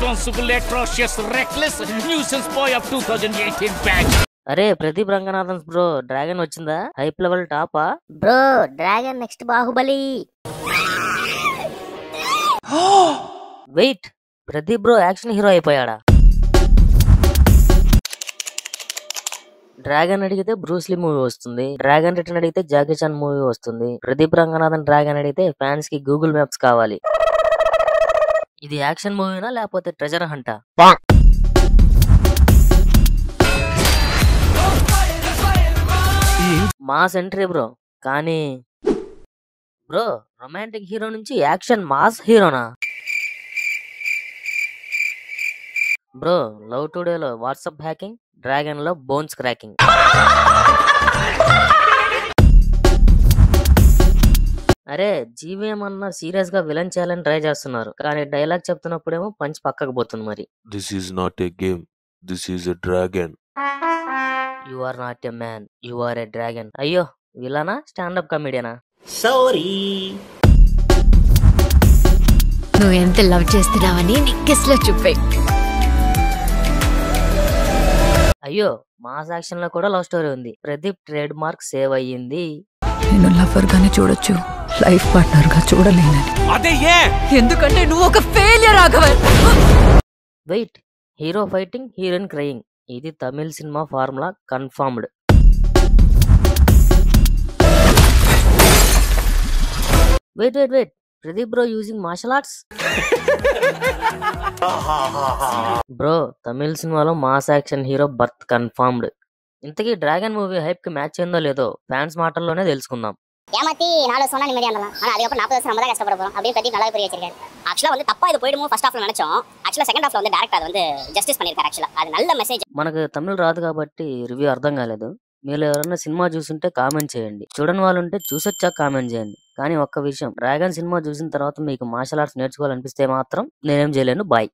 irresponsible, atrocious, reckless nuisance boy of 2018 batch. అరే Pradeep Ranganathan bro, Dragon వచ్చిందా? Hype level టాపా bro? Dragon next Baahubali. Wait, Pradeep bro action hero అయిపోయాడా? Dragon అడిగితే Bruce Lee movie వస్తుంది, Dragon return అడిగితే Jackie Chan movie వస్తుంది, Pradeep Ranganathan Dragon అడిగితే ఫ్యాన్స్ కి గూగుల్ మ్యాప్స్ కావాలి. ఇది యాక్షన్ మూవీనా లేకపోతే ట్రెజర్ హంటా? మాస్ ఎంట్రీ బ్రో, కానీ బ్రో రొమాంటిక్ హీరో నుంచి యాక్షన్ మాస్ హీరోనా? బ్రో లవ్ టుడేలో వాట్సాప్ హ్యాకింగ్, డ్రాగన్ లో బోన్స్ క్రాకింగ్. అరే జీవీఎం అన్న సీరియస్ గా విలన్ చేయాలని ట్రై చేస్తున్నారు, కానీ డైలాగ్ చెప్తున్నప్పుడేమో పంచ్ పక్కకు పోతుంది. మరి this is not a game, this is a dragon. You are not a man, you are a dragon. అయ్యో విలనా స్టాండప్ కామెడియనా? సారీ. నువ్వు ఎంత లవ్ చేస్తున్నావని నీ కిస్ లో చూపే. అయ్యో మాస్ యాక్షన్ లో కూడా లవ్ స్టోరీ ఉంది. ప్రదీప్ ట్రేడ్ మార్క్ సేవ్ అయ్యింది. నేను లవర్ గానే చూడొచ్చు, లైఫ్ పార్ట్నర్ గా చూడలేనని. అదే ఎందుకంటే నువ్వు ఒక failure Raghavan. Wait, hero fighting, heroine crying, ఇది Tamil cinema formula confirmed. Wait wait wait, Pradeep bro using martial arts. Bro Tamil సినిమాలో mass action hero birth confirmed. ఇంతకీ డ్రాగన్ మూవీ హైప్ కి మ్యాచ్ అయిందో లేదో ఫ్యాన్స్ మాటల్లోనే తెలుసుకుందాం. ஏமாத்தி 4 சொன்னா நிம்மதியா இருந்தலாம். ஆனா அதுக்கப்புறம் 40 வருஷம் நம்ம தான் கஷ்டப்பட போறோம். அப்படியே பிரதீப் நல்லா புரிய வச்சிருக்காரு. ஆக்சுவலா வந்து தப்பா இது போயிடுமோ ஃபர்ஸ்ட் ஹாஃப்ல நினைச்சோம். ஆக்சுவலா செகண்ட் ஹாஃப்ல வந்து டைரக்டர் அது வந்து ஜஸ்டிஸ் பண்ணிருக்காரு. ஆக்சுவலா அது நல்ல మెసేజ్. మనకు తమిళ రాదు కాబట్టి రివ్యూ అర్థం కాలేదు. మీరు ఎవరైనా సినిమా చూసుంటే కామెంట్ చేయండి, చూడని వాళ్ళు ఉంటే చూసొచ్చాక కామెంట్ చేయండి. కానీ ఒక్క విషయం, డ్రాగన్ సినిమా చూసిన తర్వాత మీకు మార్షల్ ఆర్ట్స్ నేర్చుకోవాలనిపిస్తే మాత్రం నేనేం చేయలేను. బాయ్.